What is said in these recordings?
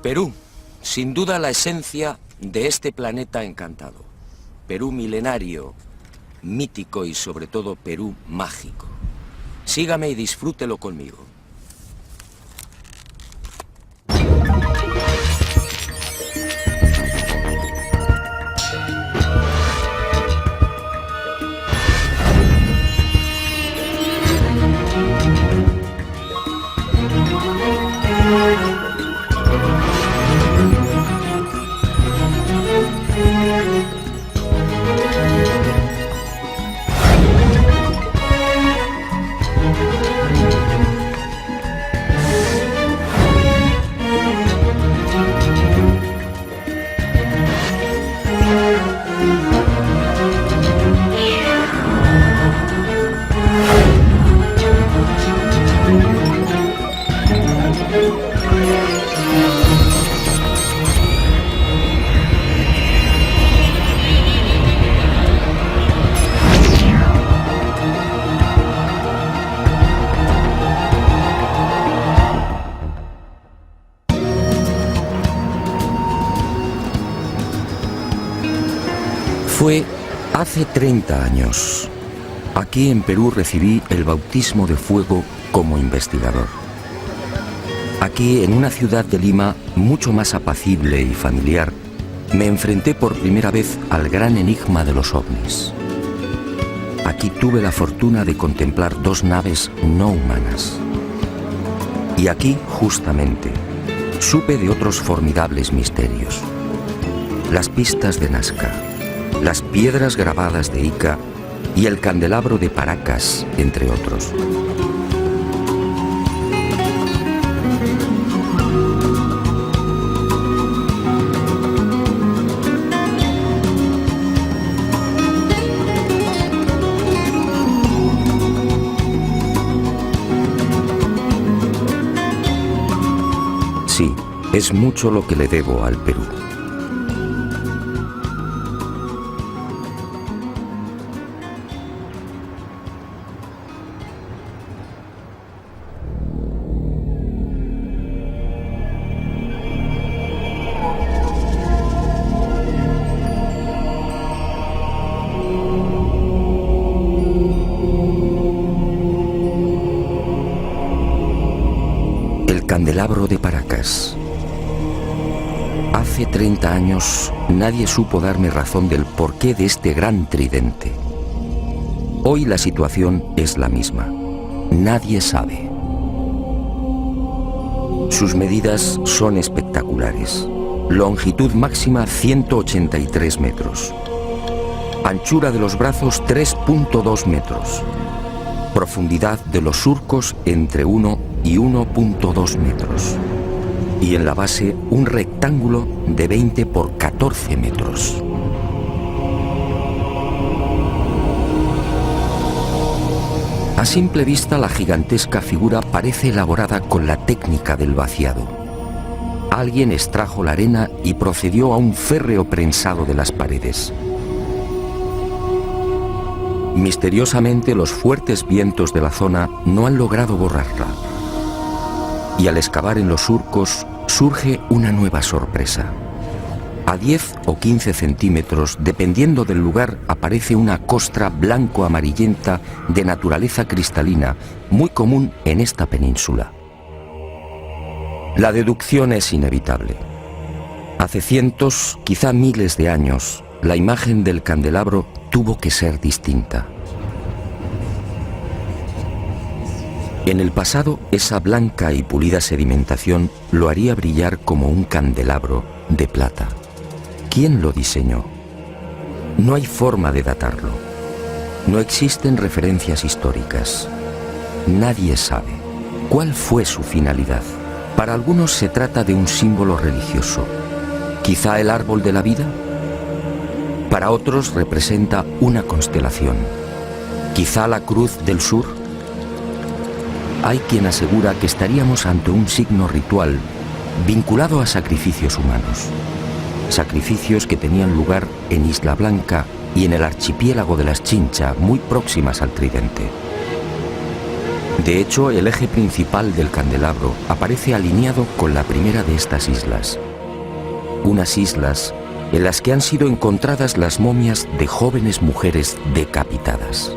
Perú, sin duda la esencia de este planeta encantado. Perú milenario, mítico y sobre todo Perú mágico. Sígame y disfrútelo conmigo. Fue hace 30 años. Aquí en Perú recibí el bautismo de fuego como investigador. Aquí, en una ciudad de Lima mucho más apacible y familiar, me enfrenté por primera vez al gran enigma de los ovnis. Aquí tuve la fortuna de contemplar 2 naves no humanas. Y aquí, justamente, supe de otros formidables misterios. Las pistas de Nazca, las piedras grabadas de Ica y el candelabro de Paracas, entre otros. Sí, es mucho lo que le debo al Perú. Candelabro de Paracas. Hace 30 años nadie supo darme razón del porqué de este gran tridente. Hoy la situación es la misma. Nadie sabe. Sus medidas son espectaculares. Longitud máxima 183 metros. Anchura de los brazos 3.2 metros. Profundidad de los surcos entre 1 y 1.2 metros. Y en la base un rectángulo de 20 por 14 metros. A simple vista la gigantesca figura parece elaborada con la técnica del vaciado. Alguien extrajo la arena y procedió a un férreo prensado de las paredes. Misteriosamente los fuertes vientos de la zona no han logrado borrarla. Y al excavar en los surcos surge una nueva sorpresa. A 10 o 15 centímetros, dependiendo del lugar, aparece una costra blanco-amarillenta de naturaleza cristalina, muy común en esta península. La deducción es inevitable. Hace cientos, quizá miles de años, la imagen del candelabro tuvo que ser distinta. En el pasado, esa blanca y pulida sedimentación lo haría brillar como un candelabro de plata. ¿Quién lo diseñó? No hay forma de datarlo. No existen referencias históricas. Nadie sabe cuál fue su finalidad. Para algunos se trata de un símbolo religioso. ¿Quizá el árbol de la vida? Para otros representa una constelación. ¿Quizá la cruz del sur? Hay quien asegura que estaríamos ante un signo ritual vinculado a sacrificios humanos. Sacrificios que tenían lugar en Isla Blanca y en el archipiélago de las Chincha, muy próximas al tridente. De hecho, el eje principal del candelabro aparece alineado con la primera de estas islas. Unas islas en las que han sido encontradas las momias de jóvenes mujeres decapitadas.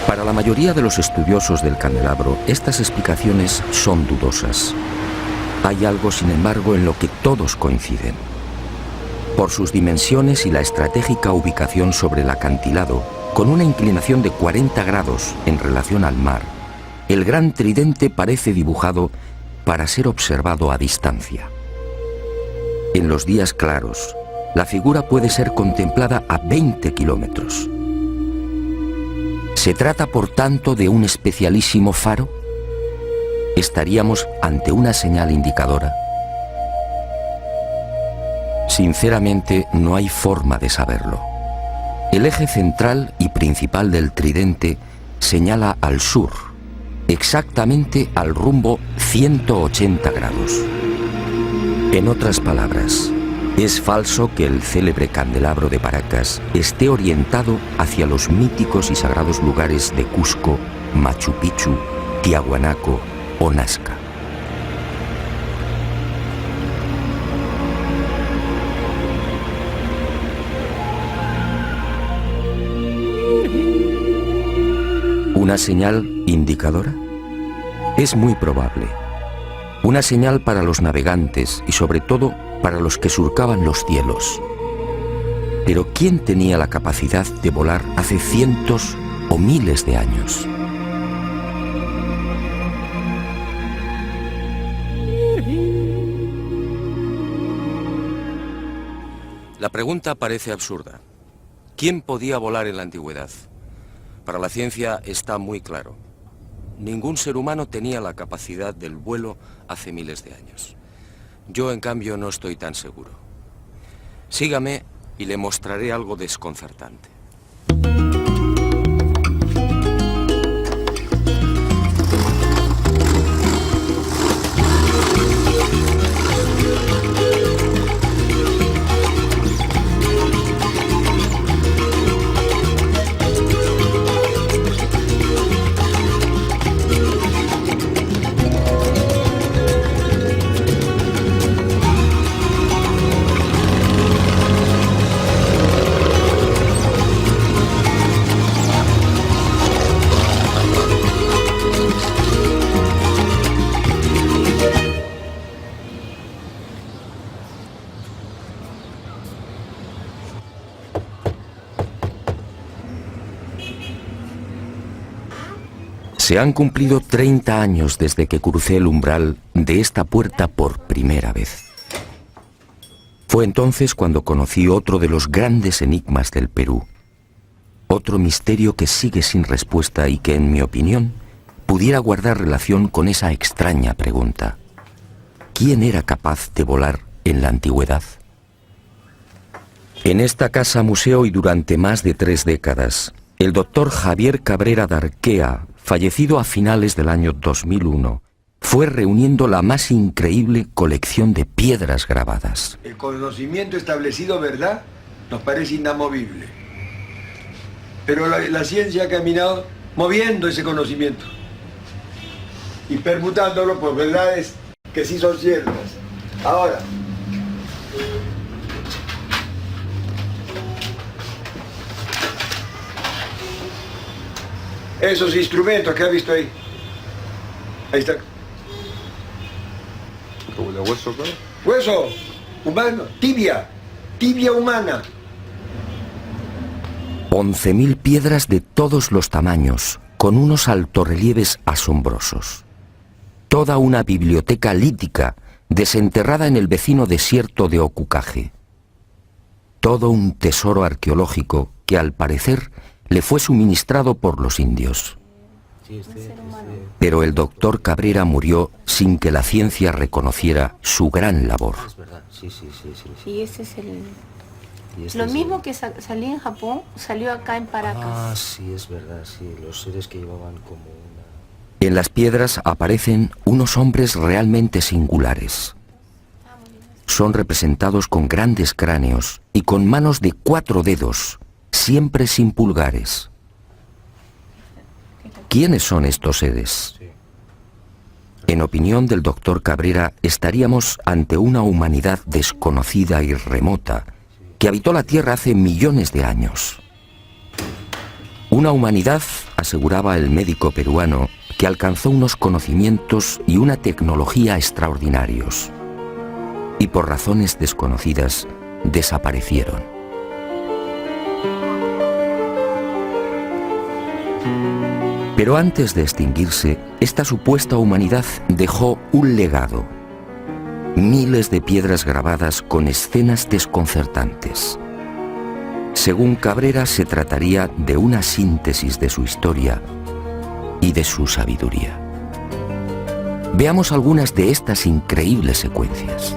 Para la mayoría de los estudiosos del candelabro, estas explicaciones son dudosas. Hay algo, sin embargo, en lo que todos coinciden. Por sus dimensiones y la estratégica ubicación sobre el acantilado, con una inclinación de 40 grados en relación al mar, el gran tridente parece dibujado para ser observado a distancia. En los días claros, la figura puede ser contemplada a 20 kilómetros. ¿Se trata, por tanto, de un especialísimo faro? ¿Estaríamos ante una señal indicadora? Sinceramente, no hay forma de saberlo. El eje central y principal del tridente señala al sur, exactamente al rumbo 180 grados. En otras palabras, es falso que el célebre candelabro de Paracas esté orientado hacia los míticos y sagrados lugares de Cusco, Machu Picchu, Tiahuanaco o Nazca. ¿Una señal indicadora? Es muy probable. Una señal para los navegantes y sobre todo para los que surcaban los cielos. Pero ¿quién tenía la capacidad de volar hace cientos o miles de años? La pregunta parece absurda. ¿Quién podía volar en la antigüedad? Para la ciencia está muy claro. Ningún ser humano tenía la capacidad del vuelo hace miles de años. Yo, en cambio, no estoy tan seguro. Sígame y le mostraré algo desconcertante. Se han cumplido 30 años desde que crucé el umbral de esta puerta por primera vez. Fue entonces cuando conocí otro de los grandes enigmas del Perú. Otro misterio que sigue sin respuesta y que, en mi opinión, pudiera guardar relación con esa extraña pregunta. ¿Quién era capaz de volar en la antigüedad? En esta casa museo y durante más de 3 décadas, el doctor Javier Cabrera Darquea, fallecido a finales del año 2001, fue reuniendo la más increíble colección de piedras grabadas. El conocimiento establecido, ¿verdad?, nos parece inamovible. Pero la ciencia ha caminado moviendo ese conocimiento y permutándolo por verdades que sí son ciertas. Ahora, esos instrumentos que ha visto ahí. Ahí está. ¿Como de hueso, claro? Hueso humano, tibia humana. 11.000 piedras de todos los tamaños, con unos altorrelieves asombrosos. Toda una biblioteca lítica desenterrada en el vecino desierto de Ocucaje. Todo un tesoro arqueológico que, al parecer, le fue suministrado por los indios. Pero el doctor Cabrera murió sin que la ciencia reconociera su gran labor. Es verdad, sí. Y ese es el... Lo mismo que salía en Japón, salió acá en Paracas. Ah, sí, es verdad, sí. Los seres que llevaban como una... En las piedras aparecen unos hombres realmente singulares. Son representados con grandes cráneos y con manos de 4 dedos, siempre sin pulgares. ¿Quiénes son estos seres? En opinión del doctor Cabrera, estaríamos ante una humanidad desconocida y remota que habitó la Tierra hace millones de años. Una humanidad, aseguraba el médico peruano, que alcanzó unos conocimientos y una tecnología extraordinarios. Y por razones desconocidas, desaparecieron. Pero antes de extinguirse, esta supuesta humanidad dejó un legado. Miles de piedras grabadas con escenas desconcertantes. Según Cabrera, se trataría de una síntesis de su historia y de su sabiduría. Veamos algunas de estas increíbles secuencias.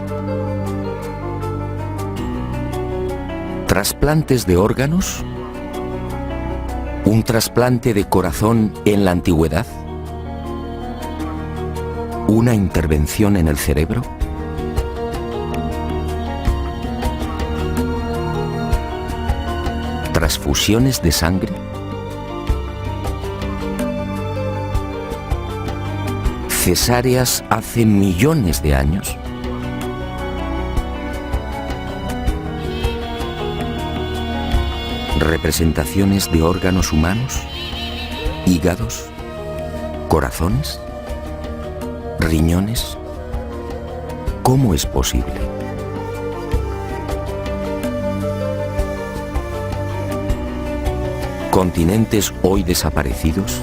¿Trasplantes de órganos? ¿Un trasplante de corazón en la antigüedad? ¿Una intervención en el cerebro? ¿Transfusiones de sangre? ¿Cesáreas hace millones de años? ¿Representaciones de órganos humanos? ¿Hígados? ¿Corazones? ¿Riñones? ¿Cómo es posible? ¿Continentes hoy desaparecidos?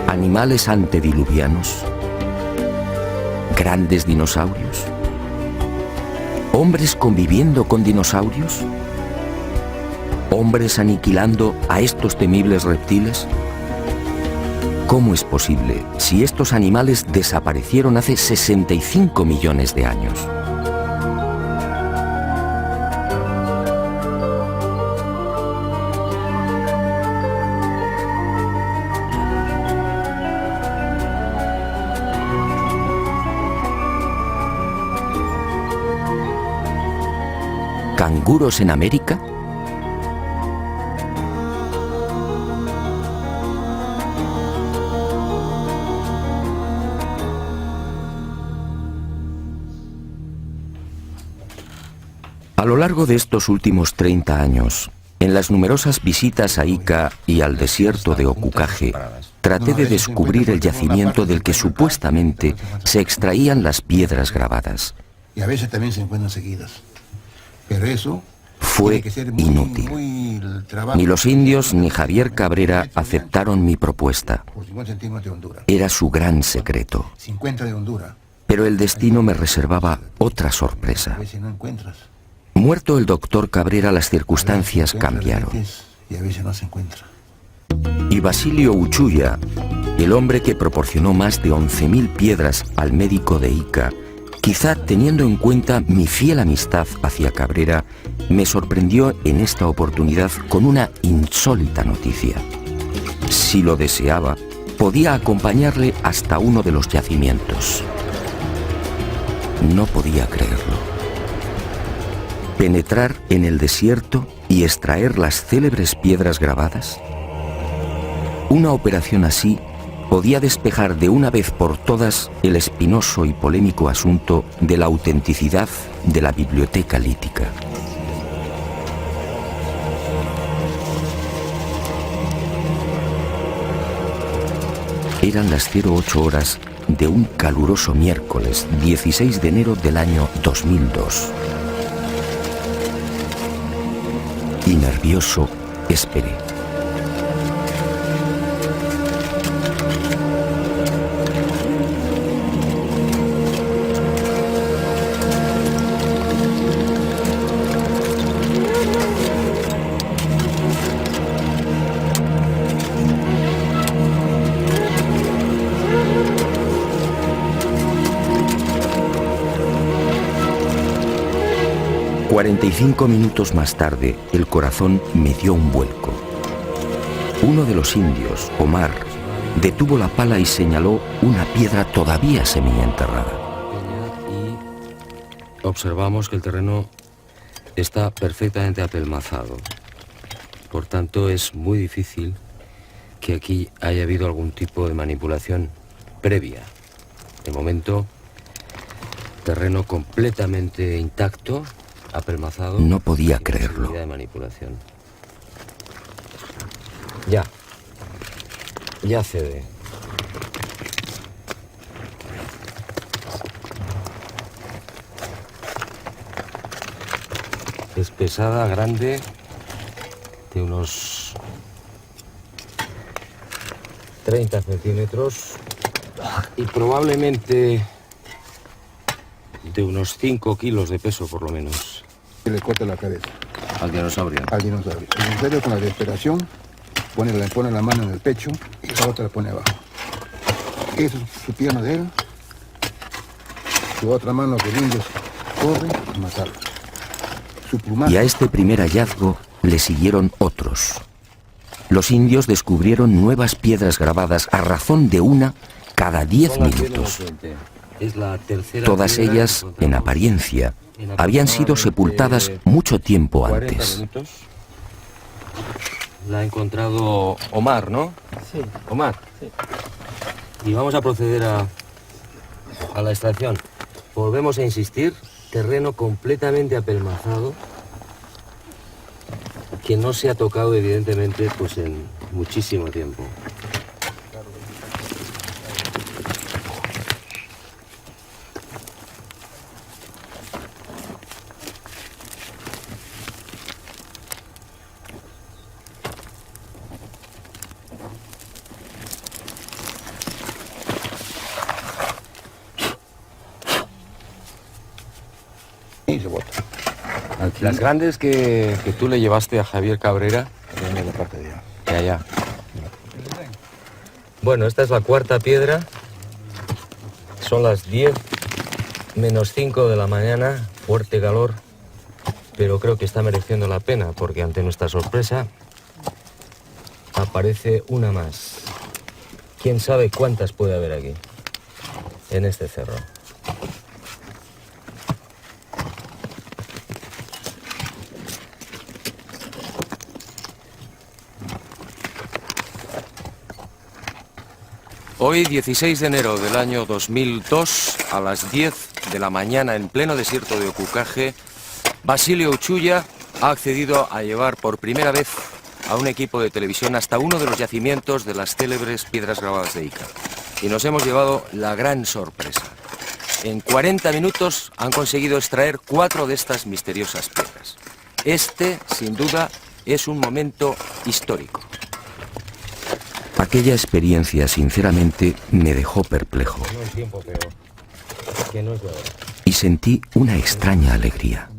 ¿Animales antediluvianos? ¿Grandes dinosaurios? ¿Hombres conviviendo con dinosaurios? ¿Hombres aniquilando a estos temibles reptiles? ¿Cómo es posible si estos animales desaparecieron hace 65 millones de años? ¿Canguros en América? A lo largo de estos últimos 30 años, en las numerosas visitas a Ica y al desierto de Ocucaje, traté de descubrir el yacimiento del que supuestamente se extraían las piedras grabadas. Y a veces también se encuentran seguidas. Pero eso fue inútil. Ni los indios ni Javier Cabrera aceptaron mi propuesta. Era su gran secreto. Pero el destino me reservaba otra sorpresa. Muerto el doctor Cabrera, las circunstancias cambiaron. Y Basilio Uchuya, el hombre que proporcionó más de 11.000 piedras al médico de Ica, quizá teniendo en cuenta mi fiel amistad hacia Cabrera, me sorprendió en esta oportunidad con una insólita noticia. Si lo deseaba, podía acompañarle hasta uno de los yacimientos. No podía creerlo. ¿Penetrar en el desierto y extraer las célebres piedras grabadas? Una operación así podía despejar de una vez por todas el espinoso y polémico asunto de la autenticidad de la biblioteca lítica. Eran las 08 horas de un caluroso miércoles 16 de enero del año 2002. Y nervioso, esperé. 45 minutos más tarde, el corazón me dio un vuelco. Uno de los indios, Omar, detuvo la pala y señaló una piedra todavía semienterrada. Y observamos que el terreno está perfectamente apelmazado. Por tanto, es muy difícil que aquí haya habido algún tipo de manipulación previa. De momento, terreno completamente intacto, apelmazado. No podía creerlo. De manipulación. Ya cede. Es pesada, grande, de unos 30 centímetros y probablemente de unos 5 kilos de peso por lo menos. Y le corta la cabeza. Al dinosaurio. Al dinosaurio. El dinosaurio con la desesperación pone la mano en el pecho y la otra la pone abajo. Esa es su pierna de él. Su otra mano que el indio corre a matarlo. Su plumaje. Y a este primer hallazgo le siguieron otros. Los indios descubrieron nuevas piedras grabadas a razón de una cada 10 minutos. Es la tercera. Todas ellas, en apariencia, habían sido sepultadas mucho tiempo antes. La ha encontrado Omar, ¿no? Sí. Omar. Sí. Y vamos a proceder a la extracción. Volvemos a insistir, terreno completamente apelmazado, que no se ha tocado evidentemente pues en muchísimo tiempo. Y se bota. Aquí, Las grandes que tú le llevaste a Javier Cabrera, viene la parte de allá. de allá. Bueno, esta es la cuarta piedra. Son las 10 menos 5 de la mañana, fuerte calor, pero creo que está mereciendo la pena porque ante nuestra sorpresa aparece una más. ¿Quién sabe cuántas puede haber aquí, en este cerro? Hoy, 16 de enero del año 2002, a las 10 de la mañana, en pleno desierto de Ocucaje, Basilio Uchuya ha accedido a llevar por primera vez a un equipo de televisión hasta uno de los yacimientos de las célebres piedras grabadas de Ica. Y nos hemos llevado la gran sorpresa. En 40 minutos han conseguido extraer 4 de estas misteriosas piedras. Este, sin duda, es un momento histórico. Aquella experiencia, sinceramente, me dejó perplejo. No el tiempo, pero que no es de ahora. Y sentí una extraña alegría.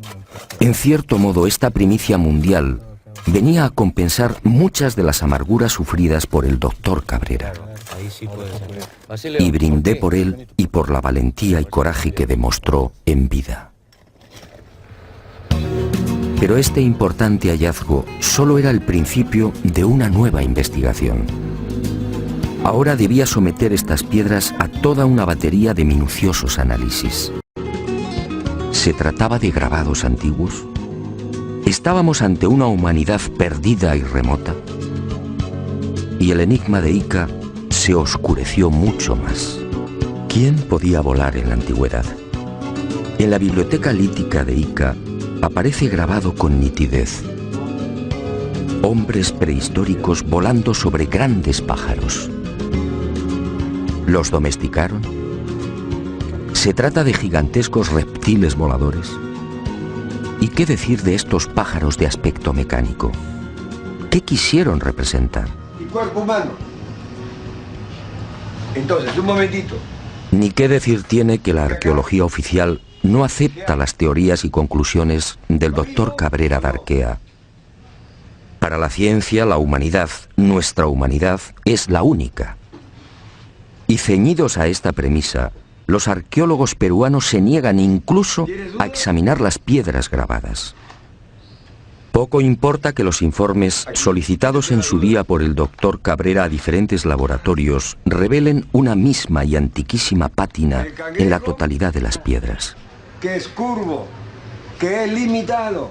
En cierto modo, esta primicia mundial venía a compensar muchas de las amarguras sufridas por el doctor Cabrera. Ahí sí puede ser. Basilio, Y brindé por él y por la valentía y coraje que demostró en vida. Pero este importante hallazgo solo era el principio de una nueva investigación. Ahora debía someter estas piedras a toda una batería de minuciosos análisis. ¿Se trataba de grabados antiguos? ¿Estábamos ante una humanidad perdida y remota? Y el enigma de Ica se oscureció mucho más. ¿Quién podía volar en la antigüedad? En la biblioteca lítica de Ica aparece grabado con nitidez: hombres prehistóricos volando sobre grandes pájaros. ¿Los domesticaron? ¿Se trata de gigantescos reptiles voladores? ¿Y qué decir de estos pájaros de aspecto mecánico? ¿Qué quisieron representar? ¿Y cuerpo humano? Entonces, un momentito. Ni qué decir tiene que la arqueología oficial no acepta las teorías y conclusiones del doctor Cabrera de Arquea. Para la ciencia, la humanidad, nuestra humanidad, es la única. Y ceñidos a esta premisa, los arqueólogos peruanos se niegan incluso a examinar las piedras grabadas. Poco importa que los informes solicitados en su día por el doctor Cabrera a diferentes laboratorios revelen una misma y antiquísima pátina en la totalidad de las piedras. Que es curvo, que es limitado.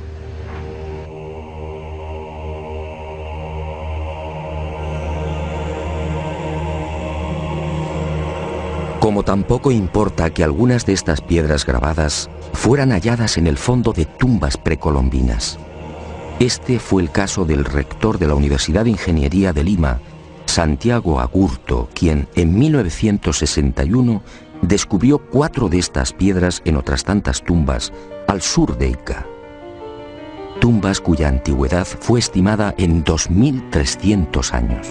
Como tampoco importa que algunas de estas piedras grabadas fueran halladas en el fondo de tumbas precolombinas. Este fue el caso del rector de la Universidad de Ingeniería de Lima, Santiago Agurto, quien en 1961 descubrió 4 de estas piedras en otras tantas tumbas al sur de Ica. Tumbas cuya antigüedad fue estimada en 2300 años.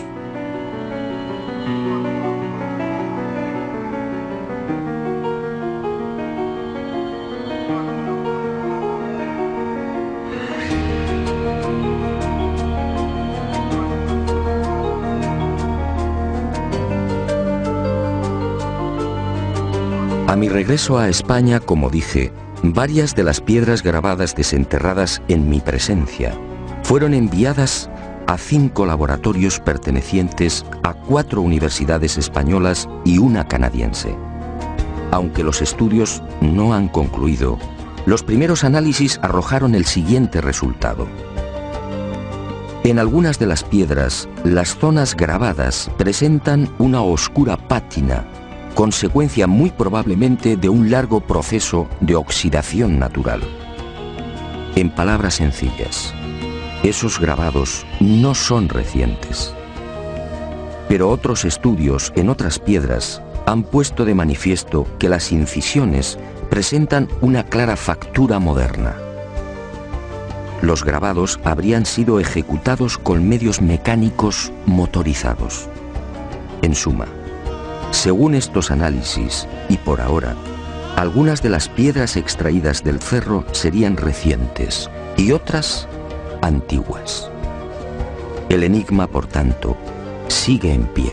A mi regreso a España, como dije, varias de las piedras grabadas desenterradas en mi presencia fueron enviadas a 5 laboratorios pertenecientes a 4 universidades españolas y una canadiense. Aunque los estudios no han concluido, los primeros análisis arrojaron el siguiente resultado. En algunas de las piedras, las zonas grabadas presentan una oscura pátina, consecuencia muy probablemente de un largo proceso de oxidación natural. En palabras sencillas, esos grabados no son recientes. Pero otros estudios en otras piedras han puesto de manifiesto que las incisiones presentan una clara factura moderna. Los grabados habrían sido ejecutados con medios mecánicos motorizados. En suma, según estos análisis, y por ahora, algunas de las piedras extraídas del cerro serían recientes y otras antiguas. El enigma, por tanto, sigue en pie.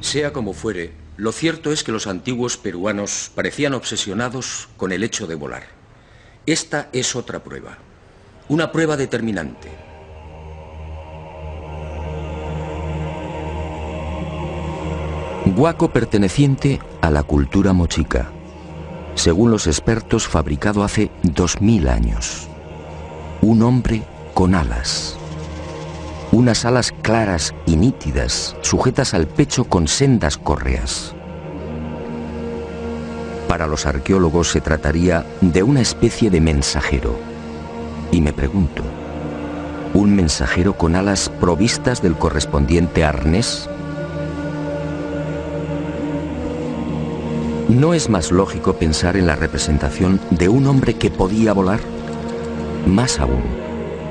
Sea como fuere, lo cierto es que los antiguos peruanos parecían obsesionados con el hecho de volar. Esta es otra prueba, una prueba determinante. Huaco perteneciente a la cultura mochica, según los expertos fabricado hace 2000 años. Un hombre con alas. Unas alas claras y nítidas, sujetas al pecho con sendas correas. Para los arqueólogos se trataría de una especie de mensajero. Y me pregunto, ¿un mensajero con alas provistas del correspondiente arnés? ¿No es más lógico pensar en la representación de un hombre que podía volar? Más aún,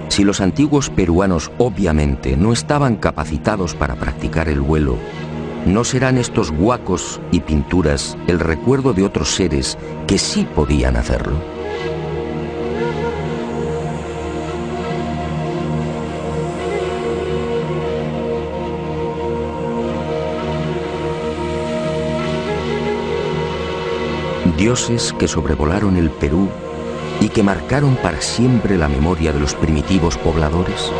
si los antiguos peruanos obviamente no estaban capacitados para practicar el vuelo, ¿no serán estos huacos y pinturas el recuerdo de otros seres que sí podían hacerlo? Dioses que sobrevolaron el Perú y que marcaron para siempre la memoria de los primitivos pobladores.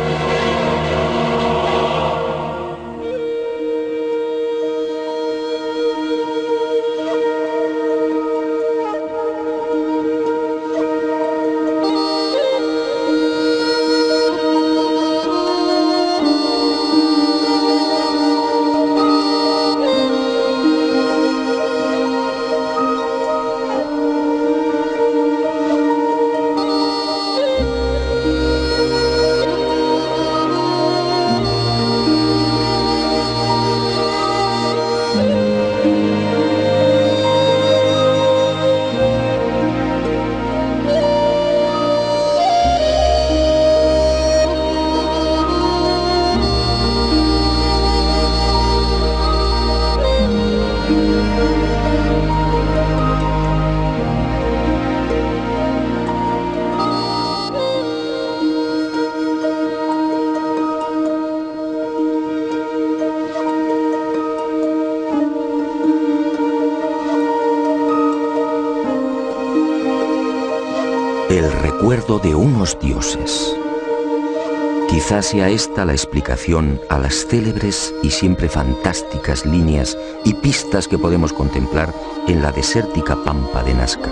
el recuerdo de unos dioses. Quizás sea esta la explicación a las célebres y siempre fantásticas líneas y pistas que podemos contemplar en la desértica pampa de Nazca.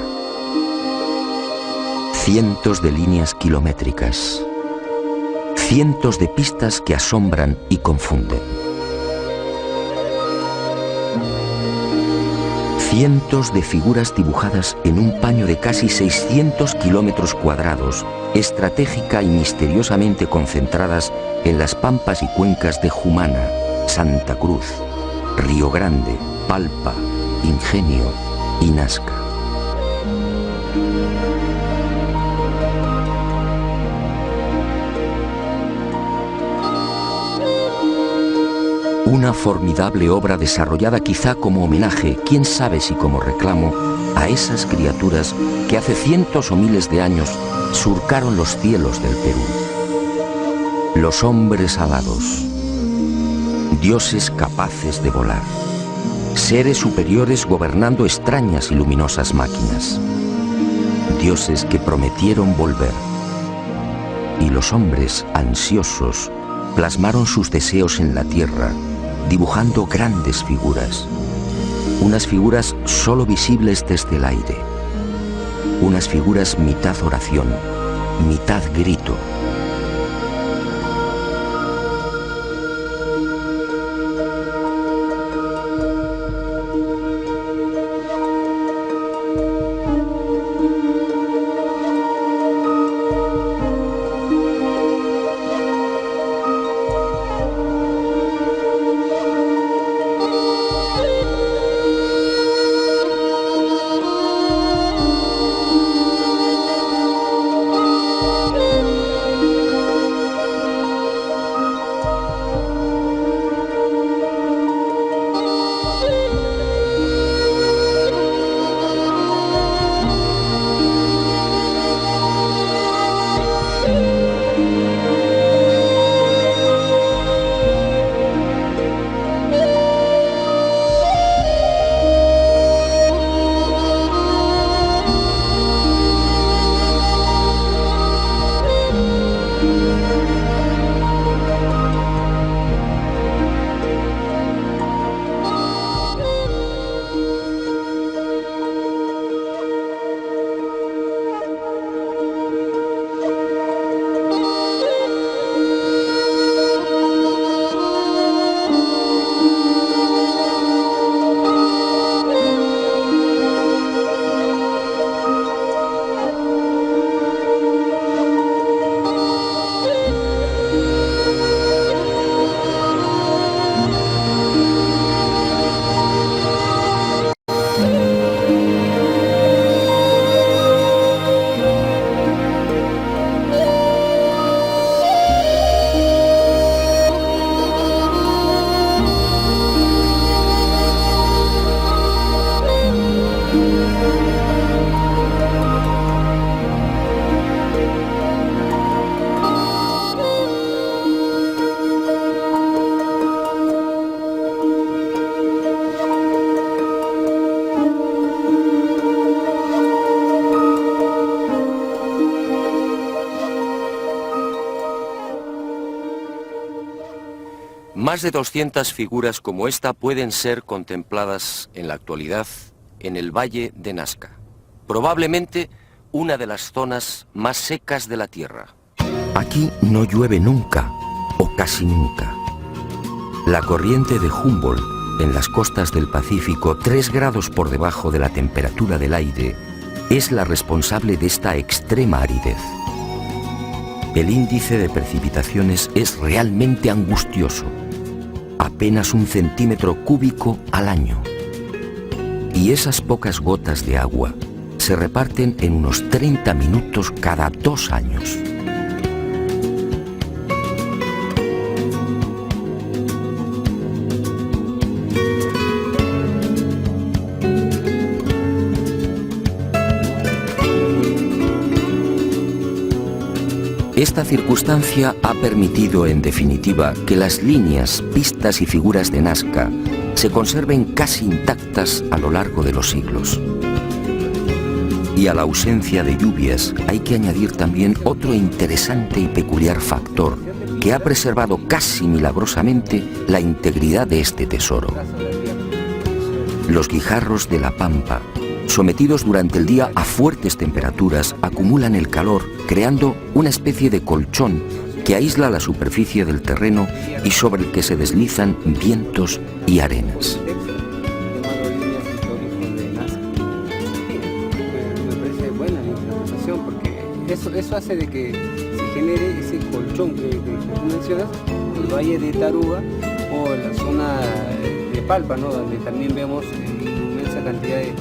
Cientos de líneas kilométricas, cientos de pistas que asombran y confunden. Cientos de figuras dibujadas en un paño de casi 600 kilómetros cuadrados, estratégica y misteriosamente concentradas en las pampas y cuencas de Jumana, Santa Cruz, Río Grande, Palpa, Ingenio y Nazca. Una formidable obra desarrollada quizá como homenaje, quién sabe si como reclamo, a esas criaturas que hace cientos o miles de años surcaron los cielos del Perú. Los hombres alados, dioses capaces de volar, seres superiores gobernando extrañas y luminosas máquinas, dioses que prometieron volver. Y los hombres ansiosos plasmaron sus deseos en la tierra, dibujando grandes figuras, unas figuras solo visibles desde el aire, unas figuras mitad oración, mitad grito. Más de 200 figuras como esta pueden ser contempladas en la actualidad en el Valle de Nazca, probablemente una de las zonas más secas de la Tierra. Aquí no llueve nunca, o casi nunca. La corriente de Humboldt en las costas del Pacífico, 3 grados por debajo de la temperatura del aire, es la responsable de esta extrema aridez. El índice de precipitaciones es realmente angustioso, apenas 1 centímetro cúbico al año. Y esas pocas gotas de agua se reparten en unos 30 minutos cada 2 años. Esta circunstancia ha permitido, en definitiva, que las líneas, pistas y figuras de Nazca se conserven casi intactas a lo largo de los siglos. Y a la ausencia de lluvias hay que añadir también otro interesante y peculiar factor que ha preservado casi milagrosamente la integridad de este tesoro. Los guijarros de la pampa, sometidos durante el día a fuertes temperaturas, acumulan el calor, creando una especie de colchón que aísla la superficie del terreno y sobre el que se deslizan vientos y arenas. Me parece buena la interpretación porque eso hace de que se genere ese colchón que tú mencionas, el valle de Taruba o la zona de Palpa, ¿no? Donde también vemos inmensa cantidad de...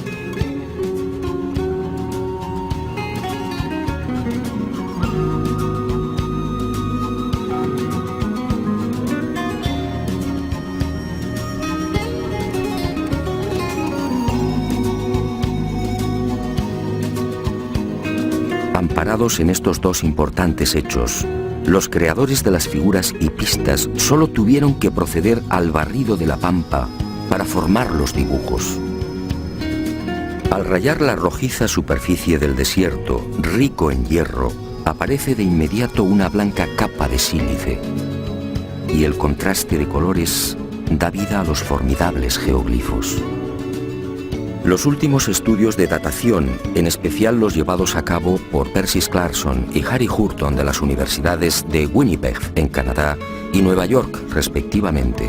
Amparados en estos dos importantes hechos, los creadores de las figuras hipistas solo tuvieron que proceder al barrido de la pampa para formar los dibujos. Al rayar la rojiza superficie del desierto, rico en hierro, aparece de inmediato una blanca capa de sílice, y el contraste de colores da vida a los formidables geoglifos. Los últimos estudios de datación, en especial los llevados a cabo por Percy Clarkson y Harry Hurton de las universidades de Winnipeg, en Canadá, y Nueva York, respectivamente,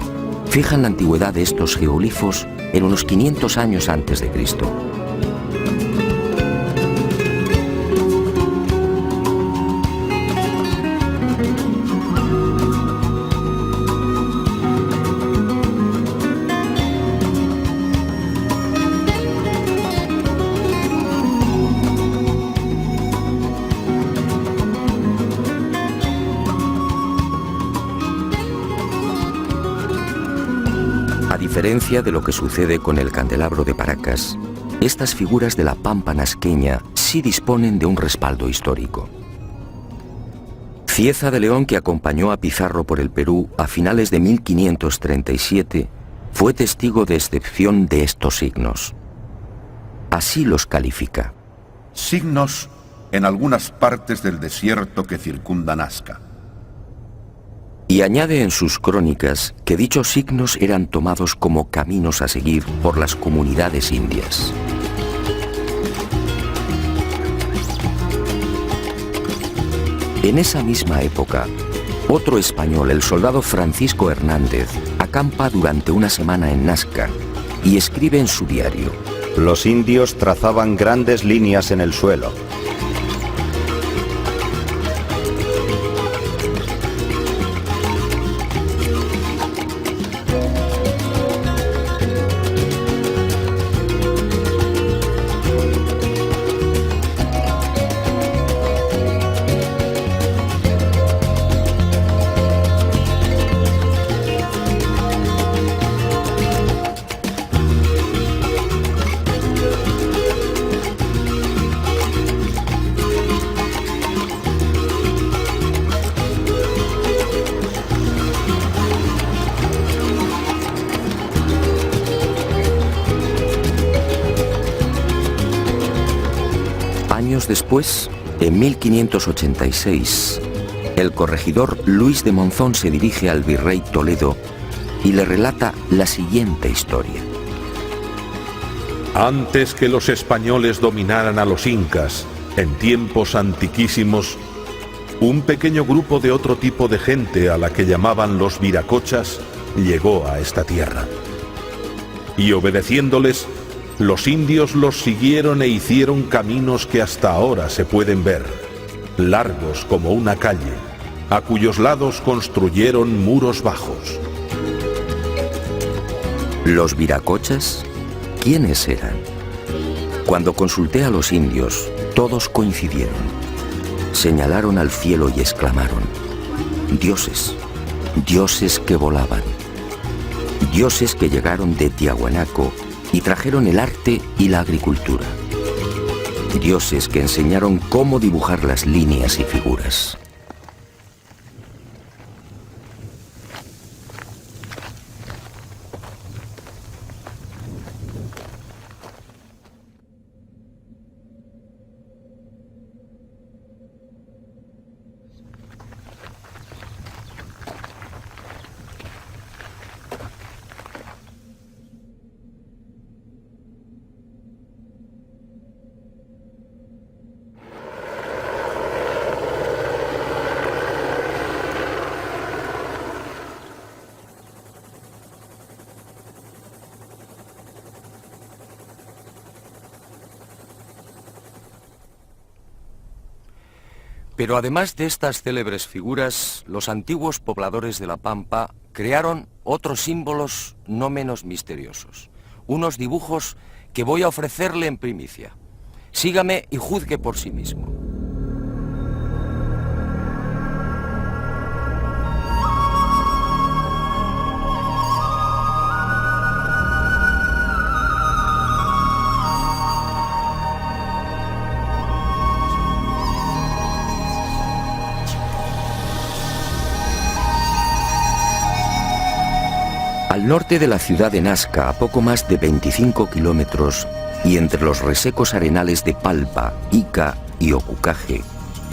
fijan la antigüedad de estos geoglifos en unos 500 años antes de Cristo. A diferencia de lo que sucede con el candelabro de Paracas, estas figuras de la pampa nazqueña sí disponen de un respaldo histórico. Cieza de León, que acompañó a Pizarro por el Perú a finales de 1537, fue testigo de excepción de estos signos. Así los califica. Signos en algunas partes del desierto que circunda Nazca. Y añade en sus crónicas que dichos signos eran tomados como caminos a seguir por las comunidades indias. En esa misma época, otro español, el soldado Francisco Hernández, acampa durante una semana en Nazca y escribe en su diario: Los indios trazaban grandes líneas en el suelo. Años después, en 1586, el corregidor Luis de Monzón se dirige al virrey Toledo y le relata la siguiente historia. Antes que los españoles dominaran a los incas, en tiempos antiquísimos, un pequeño grupo de otro tipo de gente a la que llamaban los viracochas llegó a esta tierra. Y obedeciéndoles, los indios los siguieron e hicieron caminos que hasta ahora se pueden ver, largos como una calle, a cuyos lados construyeron muros bajos. ¿Los viracochas? ¿Quiénes eran? Cuando consulté a los indios, todos coincidieron. Señalaron al cielo y exclamaron: dioses, dioses que volaban, dioses que llegaron de Tiahuanaco y trajeron el arte y la agricultura, dioses que enseñaron cómo dibujar las líneas y figuras. Pero además de estas célebres figuras, los antiguos pobladores de la Pampa crearon otros símbolos no menos misteriosos. Unos dibujos que voy a ofrecerle en primicia. Sígame y juzgue por sí mismo. Al norte de la ciudad de Nazca, a poco más de 25 kilómetros, y entre los resecos arenales de Palpa, Ica y Ocucaje,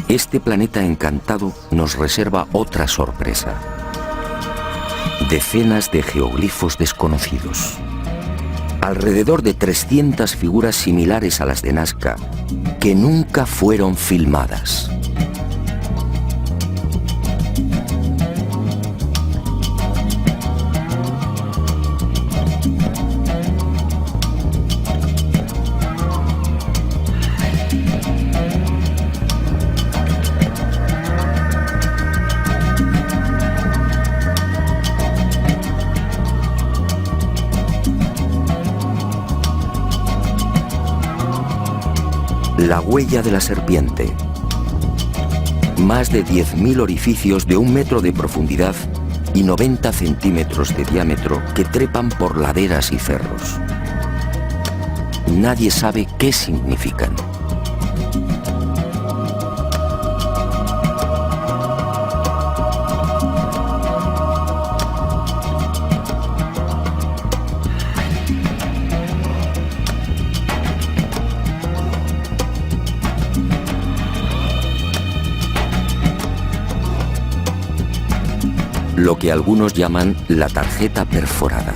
este planeta encantado nos reserva otra sorpresa. Decenas de geoglifos desconocidos. Alrededor de 300 figuras similares a las de Nazca, que nunca fueron filmadas. La huella de la serpiente. Más de 10.000 orificios de 1 metro de profundidad y 90 centímetros de diámetro que trepan por laderas y cerros. Nadie sabe qué significan. Lo que algunos llaman la tarjeta perforada.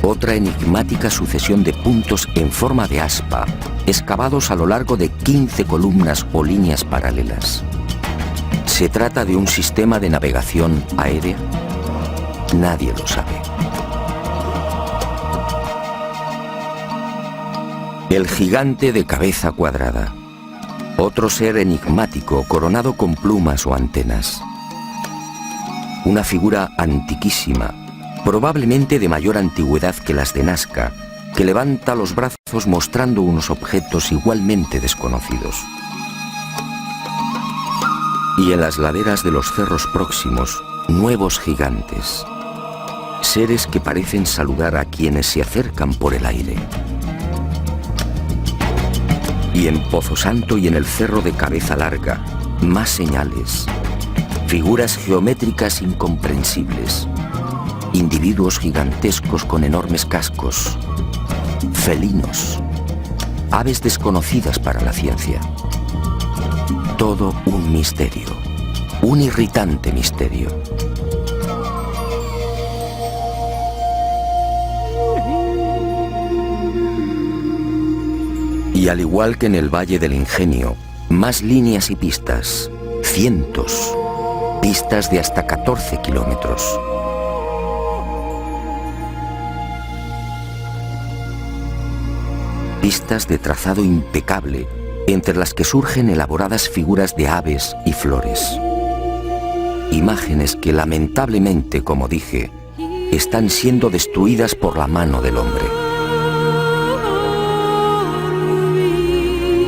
Otra enigmática sucesión de puntos en forma de aspa, excavados a lo largo de 15 columnas o líneas paralelas. ¿Se trata de un sistema de navegación aérea? Nadie lo sabe. El gigante de cabeza cuadrada. Otro ser enigmático coronado con plumas o antenas. Una figura antiquísima, probablemente de mayor antigüedad que las de Nazca, que levanta los brazos mostrando unos objetos igualmente desconocidos. Y en las laderas de los cerros próximos, nuevos gigantes, seres que parecen saludar a quienes se acercan por el aire. Y en Pozo Santo y en el cerro de Cabeza Larga, más señales. Figuras geométricas incomprensibles, individuos gigantescos con enormes cascos, felinos, aves desconocidas para la ciencia. Todo un misterio, un irritante misterio. Y al igual que en el Valle del Ingenio, más líneas y pistas, cientos. Pistas de hasta 14 kilómetros. Pistas de trazado impecable, entre las que surgen elaboradas figuras de aves y flores. Imágenes que lamentablemente, como dije, están siendo destruidas por la mano del hombre.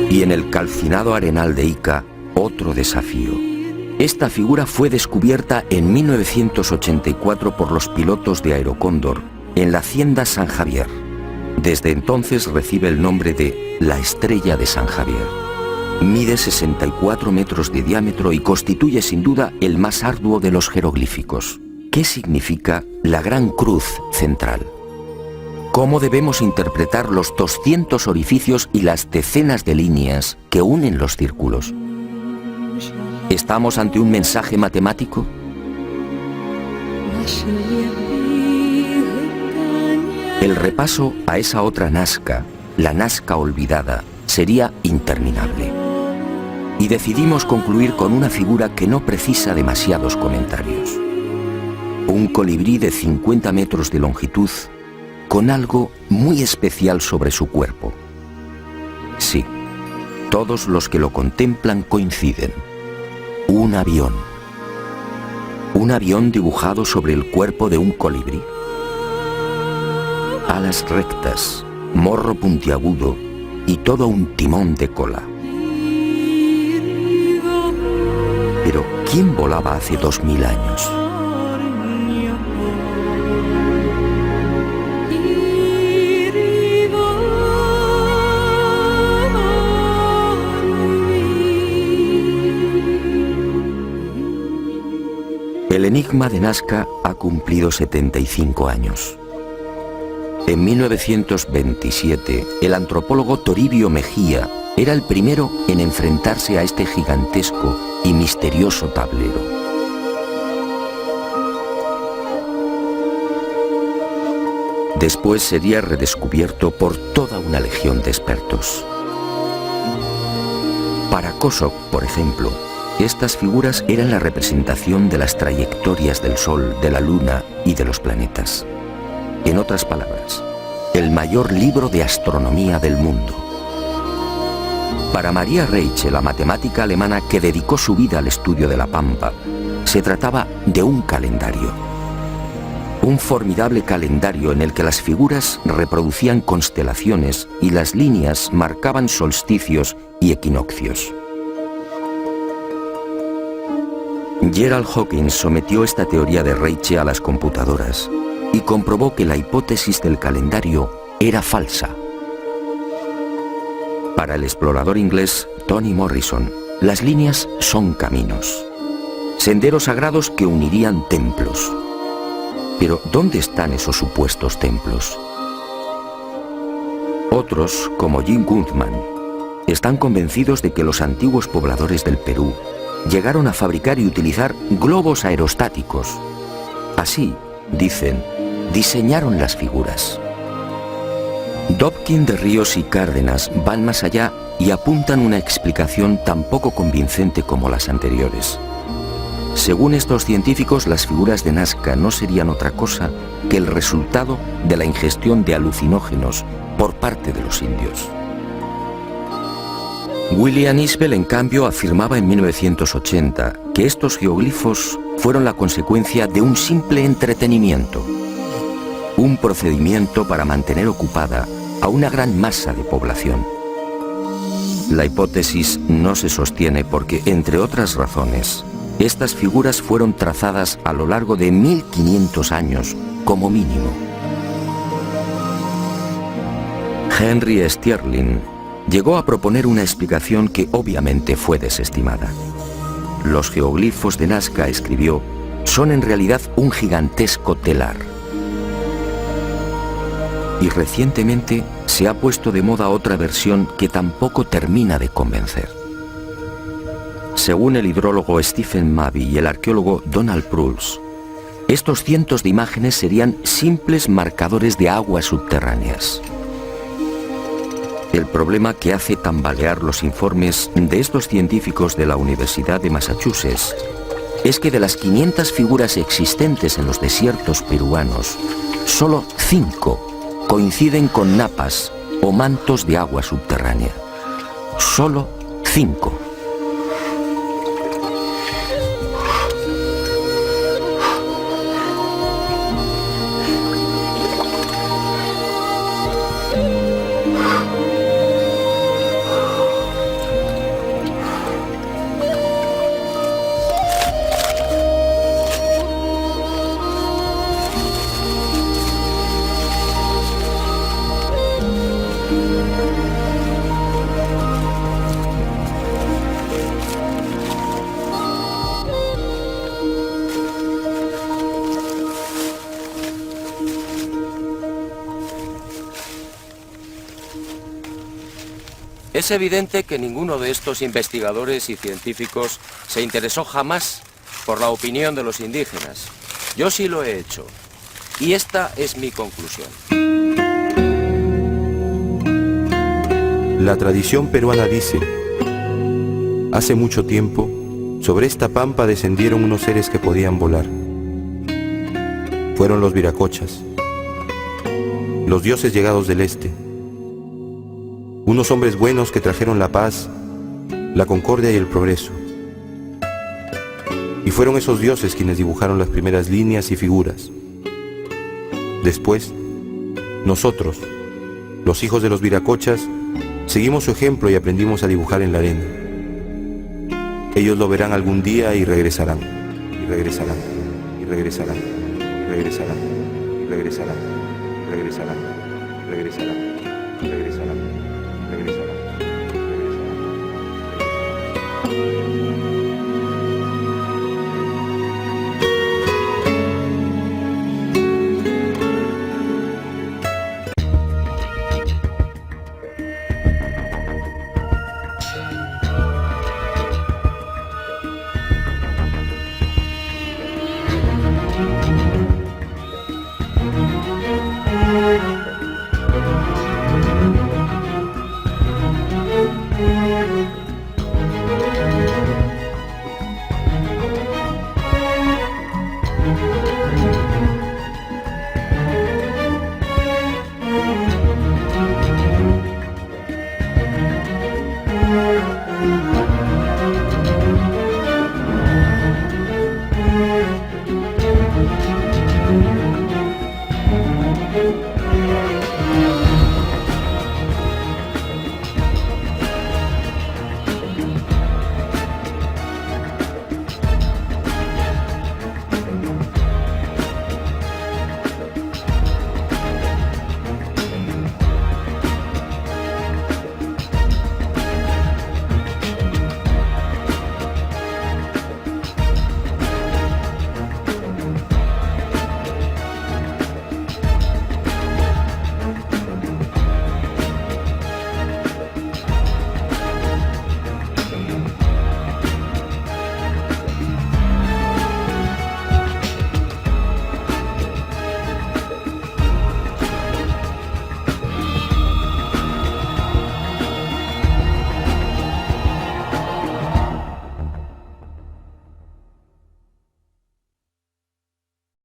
Y en el calcinado arenal de Ica, otro desafío. Esta figura fue descubierta en 1984 por los pilotos de Aerocóndor en la hacienda San Javier. Desde entonces recibe el nombre de la Estrella de San Javier. Mide 64 metros de diámetro y constituye sin duda el más arduo de los jeroglíficos. ¿Qué significa la Gran Cruz central? ¿Cómo debemos interpretar los 200 orificios y las decenas de líneas que unen los círculos? ¿Estamos ante un mensaje matemático? El repaso a esa otra Nazca, la Nazca olvidada, sería interminable. Y decidimos concluir con una figura que no precisa demasiados comentarios. Un colibrí de 50 metros de longitud, con algo muy especial sobre su cuerpo. Sí, todos los que lo contemplan coinciden. un avión. Un avión dibujado sobre el cuerpo de un colibrí. Alas rectas, morro puntiagudo y todo un timón de cola. Pero, ¿quién volaba hace 2000 años? El enigma de Nazca ha cumplido 75 años. En 1927, el antropólogo Toribio Mejía era el primero en enfrentarse a este gigantesco y misterioso tablero. Después sería redescubierto por toda una legión de expertos. Para Kosok, por ejemplo, estas figuras eran la representación de las trayectorias del Sol, de la Luna y de los planetas. En otras palabras, el mayor libro de astronomía del mundo. Para Maria Reiche, la matemática alemana que dedicó su vida al estudio de la Pampa, se trataba de un calendario. Un formidable calendario en el que las figuras reproducían constelaciones y las líneas marcaban solsticios y equinoccios. Gerald Hawkins sometió esta teoría de Reiche a las computadoras y comprobó que la hipótesis del calendario era falsa. Para el explorador inglés Tony Morrison, las líneas son caminos, senderos sagrados que unirían templos. Pero, ¿dónde están esos supuestos templos? Otros, como Jim Gutman, están convencidos de que los antiguos pobladores del Perú llegaron a fabricar y utilizar globos aerostáticos. Así, dicen, diseñaron las figuras. Dobkin, de Ríos y Cárdenas van más allá y apuntan una explicación tan poco convincente como las anteriores. Según estos científicos, las figuras de Nazca no serían otra cosa que el resultado de la ingestión de alucinógenos por parte de los indios. William Isbell, en cambio, afirmaba en 1980 que estos geoglifos fueron la consecuencia de un simple entretenimiento, un procedimiento para mantener ocupada a una gran masa de población. La hipótesis no se sostiene porque, entre otras razones, estas figuras fueron trazadas a lo largo de 1500 años como mínimo. Henry Sterling llegó a proponer una explicación que obviamente fue desestimada. Los geoglifos de Nazca, escribió, son en realidad un gigantesco telar. Y recientemente se ha puesto de moda otra versión que tampoco termina de convencer. Según el hidrólogo Stephen Mabey y el arqueólogo Donald Prulls, estos cientos de imágenes serían simples marcadores de aguas subterráneas. El problema que hace tambalear los informes de estos científicos de la Universidad de Massachusetts es que de las 500 figuras existentes en los desiertos peruanos, solo 5 coinciden con napas o mantos de agua subterránea. Solo 5. Es evidente que ninguno de estos investigadores y científicos se interesó jamás por la opinión de los indígenas. Yo sí lo he hecho. Y esta es mi conclusión. La tradición peruana dice: hace mucho tiempo, sobre esta pampa descendieron unos seres que podían volar. Fueron los viracochas, los dioses llegados del este. Unos hombres buenos que trajeron la paz, la concordia y el progreso. Y fueron esos dioses quienes dibujaron las primeras líneas y figuras. Después, nosotros, los hijos de los viracochas, seguimos su ejemplo y aprendimos a dibujar en la arena. Ellos lo verán algún día y regresarán, y regresarán, y regresarán, y regresarán, y regresarán, y regresarán, y regresarán.